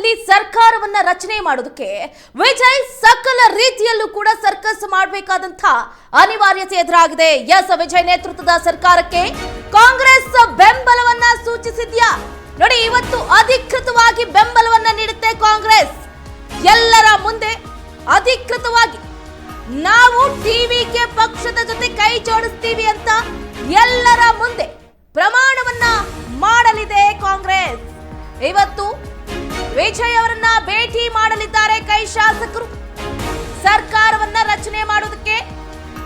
ರೀತಿ ಸರ್ಕಾರವನ್ನ ರಚನೆ ಮಾಡೋದಕ್ಕೆ ವಿಜಯ್ ಸಕಲ ರೀತಿಯಲ್ಲೂ ಕೂಡ ಸರ್ಕಸ್ ಮಾಡಬೇಕಾದಂತ ಅನಿವಾರ್ಯತೆ ಎದುರಾಗಿದೆ. ಎಸ್, ವಿಜಯ್ ನೇತೃತ್ವದ ಸರ್ಕಾರಕ್ಕೆ ಕಾಂಗ್ರೆಸ್ ಬೆಂಬಲವನ್ನ ಸೂಚಿಸಿದ್ಯಾ? ನೋಡಿ, ಇವತ್ತು ಅಧಿಕೃತವಾಗಿ ಬೆಂಬಲವನ್ನ ನೀಡುತ್ತೆ ಕಾಂಗ್ರೆಸ್. ಎಲ್ಲರ ಮುಂದೆ ಅಧಿಕೃತವಾಗಿ ನಾವು ಟಿವಿಕೆ ಪಕ್ಷದ ಜೊತೆ ಕೈ ಜೋಡಿಸ್ತೀವಿ ಅಂತ ಎಲ್ಲರ ಮುಂದೆ ಪ್ರಮಾಣವನ್ನ ಮಾಡಲಿದೆ ಕಾಂಗ್ರೆಸ್. ಇವತ್ತು ವಿಜಯ್ ಅವರನ್ನ ಭೇಟಿ ಮಾಡಲಿದ್ದಾರೆ ಕೈ ಶಾಸಕರು. ಸರ್ಕಾರವನ್ನ ರಚನೆ ಮಾಡೋದಕ್ಕೆ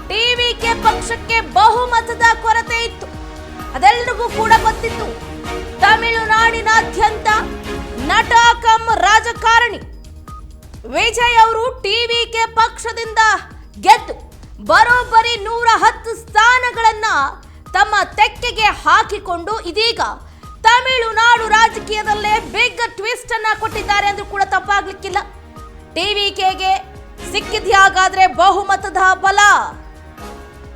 ಟಿವಿಕೆ ಪಕ್ಷಕ್ಕೆ ಬಹುಮತದ ಕೊರತೆ ಇತ್ತು, ಅದೆಲ್ಲರಿಗೂ ಕೂಡ ಗೊತ್ತಿತ್ತು. ತಮಿಳುನಾಡಿನಾದ್ಯಂತ ನಟ ಕಮ್ ರಾಜಕಾರಣಿ ವಿಜಯ್ ಅವರು ಟಿವಿಕೆ ಪಕ್ಷದಿಂದ ಗೆದ್ದು ಬರೋಬ್ಬರಿ 110 ಸ್ಥಾನಗಳನ್ನ ತಮ್ಮ ತೆಕ್ಕೆಗೆ ಹಾಕಿಕೊಂಡು ಇದೀಗ ತಮಿಳುನಾಡು ರಾಜಕೀಯದಲ್ಲೇ ಬಿಗ್ ಟ್ವಿಸ್ಟ್ ಅನ್ನ ಕೊಟ್ಟಿದ್ದಾರೆ ಅಂದ್ರೂ ಕೂಡ ತಪ್ಪಾಗ್ಲಿಕ್ಕಿಲ್ಲ. ಟಿವಿಕೆಗೆ ಸಿಕ್ಕಿದ್ಯಾಗಾದ್ರೆ ಬಹುಮತದ ಬಲ.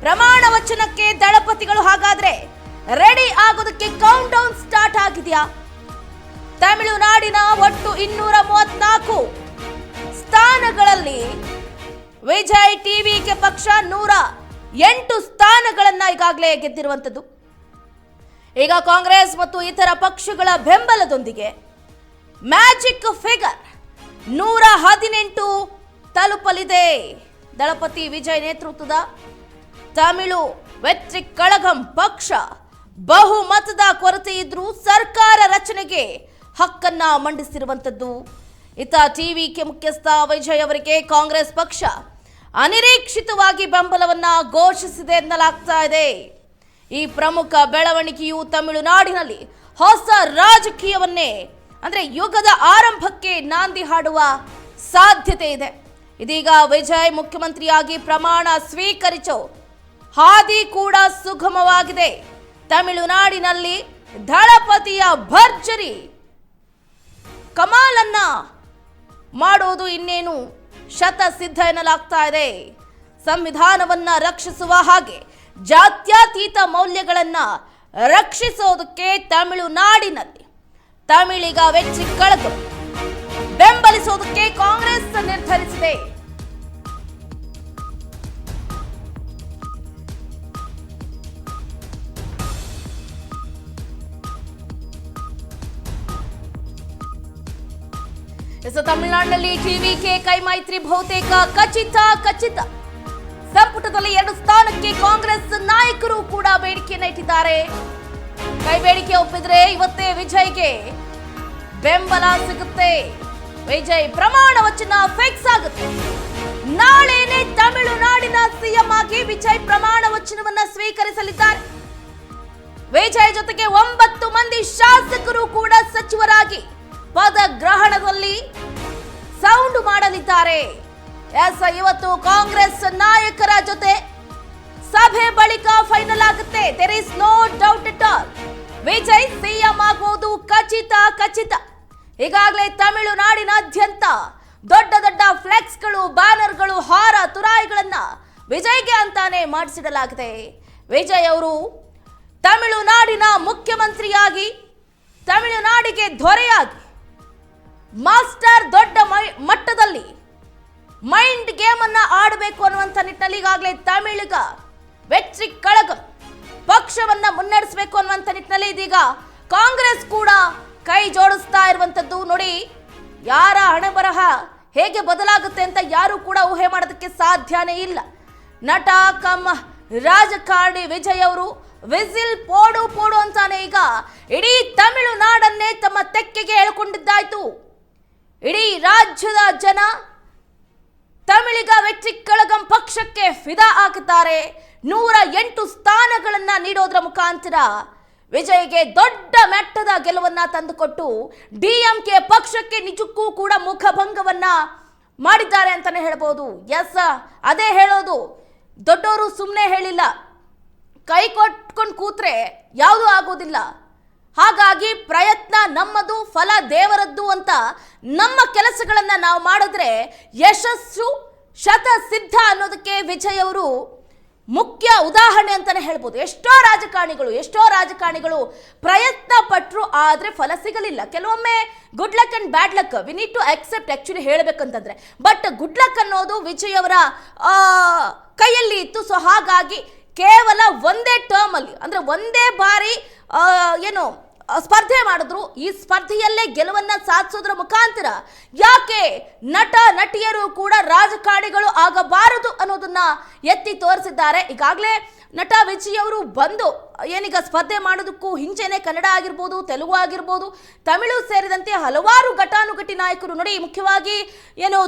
ಪ್ರಮಾಣ ವಚನಕ್ಕೆ ದಳಪತಿಗಳು ಹಾಗಾದ್ರೆ ರೆಡಿ ಆಗೋದಕ್ಕೆ ಕೌಂಟ್ ಡೌನ್ ಸ್ಟಾರ್ಟ್ ಆಗಿದೆಯಾ? ತಮಿಳುನಾಡಿನ ಒಟ್ಟು 234 ಸ್ಥಾನಗಳಲ್ಲಿ ವಿಜಯ್ ಟಿವಿಕೆ ಪಕ್ಷ 108 ಸ್ಥಾನಗಳನ್ನ ಈಗಾಗಲೇ ಗೆದ್ದಿರುವಂತದ್ದು. ಈಗ ಕಾಂಗ್ರೆಸ್ ಮತ್ತು ಇತರ ಪಕ್ಷಗಳ ಬೆಂಬಲದೊಂದಿಗೆ ಮ್ಯಾಜಿಕ್ ಫಿಗರ್ 118 ತಲುಪಲಿದೆ. ದಳಪತಿ ವಿಜಯ್ ನೇತೃತ್ವದ ತಮಿಳು ವೆಟ್ರಿ ಕಳಗಂ ಪಕ್ಷ ಬಹುಮತದ ಕೊರತೆ ಇದ್ರೂ ಸರ್ಕಾರ ರಚನೆಗೆ ಹಕ್ಕನ್ನ ಮಂಡಿಸಿರುವಂತದ್ದು. ಇತ್ತ ಟಿವಿಕೆ ಮುಖ್ಯಸ್ಥ ವಿಜಯ್ ಅವರಿಗೆ ಕಾಂಗ್ರೆಸ್ ಪಕ್ಷ ಅನಿರೀಕ್ಷಿತವಾಗಿ ಬೆಂಬಲವನ್ನ ಘೋಷಿಸಿದೆ ಎನ್ನಲಾಗ್ತಾ ಇದೆ. ಈ ಪ್ರಮುಖ ಬೆಳವಣಿಗೆಯು ತಮಿಳುನಾಡಿನಲ್ಲಿ ಹೊಸ ರಾಜಕೀಯವನ್ನೇ ಅಂದ್ರೆ ಯುಗದ ಆರಂಭಕ್ಕೆ ನಾಂದಿ ಹಾಡುವ ಸಾಧ್ಯತೆ ಇದೆ. ಇದೀಗ ವಿಜಯ್ ಮುಖ್ಯಮಂತ್ರಿಯಾಗಿ ಪ್ರಮಾಣ ಸ್ವೀಕರಿಸೋ ಹಾದಿ ಕೂಡ ಸುಗಮವಾಗಿದೆ. ತಮಿಳುನಾಡಿನಲ್ಲಿ ದಳಪತಿಯ ಭರ್ಜರಿ ಕಮಾಲನ್ನ ಮಾಡೋದು ಇನ್ನೇನು ಶತಸಿದ್ಧ ಎನ್ನಲಾಗ್ತಾ ಇದೆ. ಸಂವಿಧಾನವನ್ನ ರಕ್ಷಿಸುವ ಹಾಗೆ ಜಾತ್ಯತೀತ ಮೌಲ್ಯಗಳನ್ನ ರಕ್ಷಿಸೋದಕ್ಕೆ ತಮಿಳುನಾಡಿನಲ್ಲಿ ತಮಿಳಿಗ ವೆಚ್ಚಿ ಕಳಗಂ ಬೆಂಬಲಿಸೋದಕ್ಕೆ ಕಾಂಗ್ರೆಸ್ ನಿರ್ಧರಿಸಿದೆ. ತಮಿಳುನಾಡಿನಲ್ಲಿ ಟಿವಿಕೆ ಕೈ ಮೈತ್ರಿ ಬಹುತೇಕ ಖಚಿತ. ಸಂಪುಟದಲ್ಲಿ 2 ಸ್ಥಾನಕ್ಕೆ ಕಾಂಗ್ರೆಸ್ ನಾಯಕರು ಕೂಡ ಬೇಡಿಕೆಯನ್ನ ಇಟ್ಟಿದ್ದಾರೆ. ಕೈ ಬೇಡಿಕೆ ಒಪ್ಪಿದ್ರೆ ಇವತ್ತೇ ವಿಜಯ್ಗೆ ಬೆಂಬಲ ಸಿಗುತ್ತೆ. ವಿಜಯ್ ಪ್ರಮಾಣ ವಚನ ಫಿಕ್ಸ್ ಆಗುತ್ತೆ. ನಾಳೆನೆ ತಮಿಳುನಾಡಿನ ಸಿಎಂ ಆಗಿ ವಿಜಯ್ ಪ್ರಮಾಣ ವಚನವನ್ನ ಸ್ವೀಕರಿಸಲಿದ್ದಾರೆ. ವಿಜಯ್ ಜೊತೆಗೆ 9 ಮಂದಿ ಶಾಸಕರು ಕೂಡ ಸಚಿವರಾಗಿ ಪದಗ್ರಹಣದಲ್ಲಿ ಸೌಂಡ್ ಮಾಡಲಿದ್ದಾರೆ. ಎಸ್, ಇವತ್ತು ಕಾಂಗ್ರೆಸ್ ನಾಯಕರ ಜೊತೆ ಸಭೆ ಬಳಿಕ ಫೈನಲ್ ಆಗುತ್ತೆ. There is no doubt it all. Vijay CM ಆಗುವುದು ಖಚಿತ. ಈಗಾಗಲೇ ತಮಿಳುನಾಡಿನಾದ್ಯಂತ ದೊಡ್ಡ ಫ್ಲೆಕ್ಸ್ಗಳು, ಬ್ಯಾನರ್ಗಳು, ಹಾರ ತುರಾಯಿಗಳನ್ನ ವಿಜಯ್ಗೆ ಅಂತಾನೆ ಮಾಡಿಸಿಡಲಾಗಿದೆ. ವಿಜಯ್ ಅವರು ತಮಿಳುನಾಡಿನ ಮುಖ್ಯಮಂತ್ರಿಯಾಗಿ, ತಮಿಳುನಾಡಿಗೆ ದೊರೆಯಾಗಿ, ಮಾಸ್ಟರ್ ದೊಡ್ಡ ಮಟ್ಟದಲ್ಲಿ ಮೈಂಡ್ ಗೇಮ್ ಅನ್ನ ಆಡಬೇಕು ಅನ್ನುವಂಥ ನಿಟ್ಟಿನಲ್ಲಿ ಈಗಾಗಲೇ ತಮಿಳಿಗ ವೆಟ್ರಿ ಕಳಗಂ ಪಕ್ಷವನ್ನ ಮುನ್ನಡೆಸಬೇಕು ಅನ್ನುವಂಥ ನಿಟ್ಟಿನಲ್ಲಿ ಇದೀಗ ಕಾಂಗ್ರೆಸ್ ಕೂಡ ಕೈ ಜೋಡಿಸ್ತಾ ಇರುವಂತದ್ದು. ನೋಡಿ, ಯಾರ ಹಣೆ ಬರಹ ಹೇಗೆ ಬದಲಾಗುತ್ತೆ ಅಂತ ಯಾರು ಕೂಡ ಊಹೆ ಮಾಡೋದಕ್ಕೆ ಸಾಧ್ಯನೇ ಇಲ್ಲ. ನಟ ಕಮ್ ರಾಜಕಾರಣಿ ವಿಜಯ್ ಅವರು ವಿಸಿಲ್ ಪೋಡು ಅಂತಾನೆ ಈಗ ಇಡೀ ತಮಿಳುನಾಡನ್ನೇ ತಮ್ಮ ತೆಕ್ಕೆಗೆ ಎಳ್ಕೊಂಡಿದ್ದಾಯ್ತು. ಇಡೀ ರಾಜ್ಯದ ಜನ ತಮಿಳಿಗ ವೆಟ್ರಿ ಕಳಗಂ ಪಕ್ಷಕ್ಕೆ ಫಿದಾ ಆಗಿದ್ದಾರೆ. 108 ಸ್ಥಾನಗಳನ್ನ ನೀಡೋದ್ರ ಮುಖಾಂತರ ವಿಜಯ್ಗೆ ದೊಡ್ಡ ಮಟ್ಟದ ಗೆಲುವನ್ನ ತಂದುಕೊಟ್ಟು ಡಿಎಂಕೆ ಪಕ್ಷಕ್ಕೆ ನಿಜಕ್ಕೂ ಕೂಡ ಮುಖಭಂಗವನ್ನ ಮಾಡಿದ್ದಾರೆ ಅಂತಾನೆ ಹೇಳಬಹುದು. ಎಸ್, ಅದೇ ಹೇಳೋದು. ದೊಡ್ಡವರು ಸುಮ್ಮನೆ ಹೇಳಿಲ್ಲ, ಕೈ ಕೊಟ್ಕೊಂಡು ಕೂತ್ರೆ ಯಾವುದೂ ಆಗೋದಿಲ್ಲ. ಹಾಗಾಗಿ ಪ್ರಯತ್ನ ನಮ್ಮದು, ಫಲ ದೇವರದ್ದು ಅಂತ ನಮ್ಮ ಕೆಲಸಗಳನ್ನ ನಾವು ಮಾಡಿದ್ರೆ ಯಶಸ್ಸು ಶತಸಿದ್ಧ ಅನ್ನೋದಕ್ಕೆ ವಿಜಯ್ ಅವರು ಮುಖ್ಯ ಉದಾಹರಣೆ ಅಂತಾನೆ ಹೇಳ್ಬೋದು. ಎಷ್ಟೋ ರಾಜಕಾರಣಿಗಳು ಪ್ರಯತ್ನ ಪಟ್ಟರು, ಆದ್ರೆ ಫಲ ಸಿಗಲಿಲ್ಲ. ಕೆಲವೊಮ್ಮೆ good luck and bad luck we need to accept. Actually ಹೇಳಬೇಕಂತಂದ್ರೆ ಬಟ್ ಗುಡ್ ಲಕ್ ಅನ್ನೋದು ವಿಜಯ್ ಅವರ ಕೈಯಲ್ಲಿ ಇತ್ತು. ಸೊ ಹಾಗಾಗಿ ಕೇವಲ ಒಂದೇ ಟರ್ಮ್ ಅಲ್ಲಿ ಅಂದ್ರೆ ಒಂದೇ ಬಾರಿ ಸ್ಪರ್ಧೆ ಮಾಡಿದ್ರು. ಈ ಸ್ಪರ್ಧೆಯಲ್ಲೇ ಗೆಲುವನ್ನ ಸಾಧಿಸೋದ್ರ ಮುಖಾಂತರ ಯಾಕೆ ನಟ ನಟಿಯರು ಕೂಡ ರಾಜಕಾರಣಿಗಳು ಆಗಬಾರದು ಅನ್ನೋದನ್ನ ಎತ್ತಿ ತೋರಿಸಿದ್ದಾರೆ. ಈಗಾಗಲೇ ನಟ ವಿಜಯ್ ಅವರು ಬಂದು ಏನೀಗ ಸ್ಪರ್ಧೆ ಮಾಡೋದಕ್ಕೂ ಹಿಂಚೆನೆ ಕನ್ನಡ ಆಗಿರ್ಬೋದು, ತೆಲುಗು ಆಗಿರ್ಬೋದು, ತಮಿಳು ಸೇರಿದಂತೆ ಹಲವಾರು ಘಟಾನುಘಟಿ ನಾಯಕರು ನೋಡಿ, ಮುಖ್ಯವಾಗಿ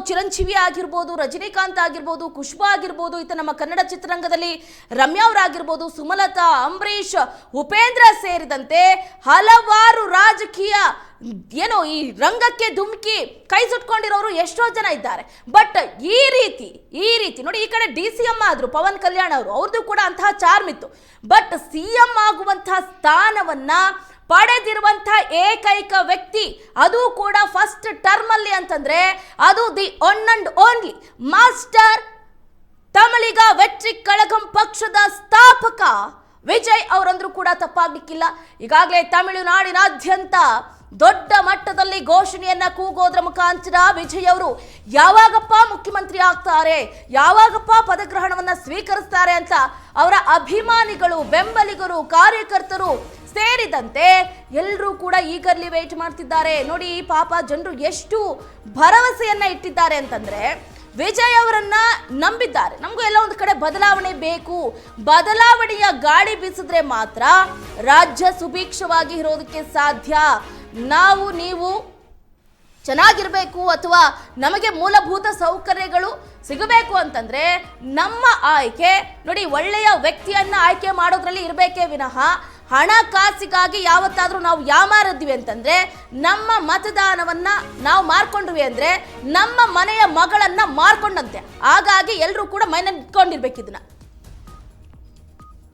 ಚಿರಂಜೀವಿ ಆಗಿರ್ಬೋದು, ರಜನಿಕಾಂತ್ ಆಗಿರ್ಬೋದು, ಖುಷ್ಬು ಆಗಿರ್ಬೋದು, ಈತ ನಮ್ಮ ಕನ್ನಡ ಚಿತ್ರರಂಗದಲ್ಲಿ ರಮ್ಯಾ ಅವರಾಗಿರ್ಬೋದು, ಸುಮಲತಾ, ಅಂಬರೀಷ್, ಉಪೇಂದ್ರ ಸೇರಿದಂತೆ ಹಲವಾರು ರಾಜಕೀಯ ಈ ರಂಗಕ್ಕೆ ಧುಮುಕಿ ಕೈ ಸುಟ್ಕೊಂಡಿರೋರು ಎಷ್ಟೋ ಜನ ಇದ್ದಾರೆ. ಬಟ್ ಈ ರೀತಿ ನೋಡಿ, ಈ ಕಡೆ DCM ಆದ್ರು ಪವನ್ ಕಲ್ಯಾಣ್ ಅವರು, ಅವ್ರದ್ದು ಕೂಡ ಅಂತಹ ಚಾರ್ಮ್ ಇತ್ತು. ಬಟ್ CM ಆಗುವಂತಹ ಸ್ಥಾನವನ್ನ ಪಡೆದಿರುವಂತಹ ಏಕೈಕ ವ್ಯಕ್ತಿ, ಅದು ಕೂಡ ಫಸ್ಟ್ ಟರ್ಮ್ ಅಲ್ಲಿ ಅಂತಂದ್ರೆ ಅದು the one and only master Tamilaga Vetri Kazhagam ಪಕ್ಷದ ಸ್ಥಾಪಕ ವಿಜಯ್ ಅವರಂದ್ರೂ ಕೂಡ ತಪ್ಪಾಗ್ಲಿಕ್ಕಿಲ್ಲ. ಈಗಾಗಲೇ ತಮಿಳುನಾಡಿನಾದ್ಯಂತ ದೊಡ್ಡ ಮಟ್ಟದಲ್ಲಿ ಘೋಷಣೆಯನ್ನ ಕೂಗೋದ್ರ ಮುಖಾಂತರ ವಿಜಯ್ ಅವರು ಯಾವಾಗಪ್ಪ ಮುಖ್ಯಮಂತ್ರಿ ಆಗ್ತಾರೆ, ಯಾವಾಗಪ್ಪ ಪದಗ್ರಹಣವನ್ನ ಸ್ವೀಕರಿಸ್ತಾರೆ ಅಂತ ಅವರ ಅಭಿಮಾನಿಗಳು, ಬೆಂಬಲಿಗರು, ಕಾರ್ಯಕರ್ತರು ಸೇರಿದಂತೆ ಎಲ್ಲರೂ ಕೂಡ ಈಗರ್ಲಿ ವೇಟ್ ಮಾಡ್ತಿದ್ದಾರೆ. ನೋಡಿ ಪಾಪ ಜನರು ಎಷ್ಟು ಭರವಸೆಯನ್ನ ಇಟ್ಟಿದ್ದಾರೆ ಅಂತಂದ್ರೆ ವಿಜಯ್ ಅವರನ್ನ ನಂಬಿದ್ದಾರೆ. ನಮಗೂ ಎಲ್ಲ ಒಂದು ಕಡೆ ಬದಲಾವಣೆ ಬೇಕು, ಬದಲಾವಣೆಯ ಗಾಳಿ ಬೀಸಿದ್ರೆ ಮಾತ್ರ ರಾಜ್ಯ ಸುಭಿಕ್ಷವಾಗಿ ಇರೋದಕ್ಕೆ ಸಾಧ್ಯ. ನೀವು ಚೆನ್ನಾಗಿರ್ಬೇಕು ಅಥವಾ ನಮಗೆ ಮೂಲಭೂತ ಸೌಕರ್ಯಗಳು ಸಿಗಬೇಕು ಅಂತಂದ್ರೆ ನಮ್ಮ ಆಯ್ಕೆ ನೋಡಿ ಒಳ್ಳೆಯ ವ್ಯಕ್ತಿಯನ್ನ ಆಯ್ಕೆ ಮಾಡೋದ್ರಲ್ಲಿ ಇರಬೇಕೇ ವಿನಃ ಹಣಕಾಸಿಗಾಗಿ ಯಾವತ್ತಾದ್ರೂ ನಾವು ಯಾಮಾರಿದ್ವಿ ಅಂತಂದ್ರೆ, ನಮ್ಮ ಮತದಾನವನ್ನ ನಾವು ಮಾರ್ಕೊಂಡ್ವಿ ಅಂದ್ರೆ ನಮ್ಮ ಮನೆಯ ಮಗಳನ್ನ ಮಾರ್ಕೊಂಡಂತೆ. ಹಾಗಾಗಿ ಎಲ್ಲರೂ ಕೂಡ ಮೈನಲ್ಲಿ ಇಟ್ಕೊಂಡಿರ್ಬೇಕು ಇದನ್ನ.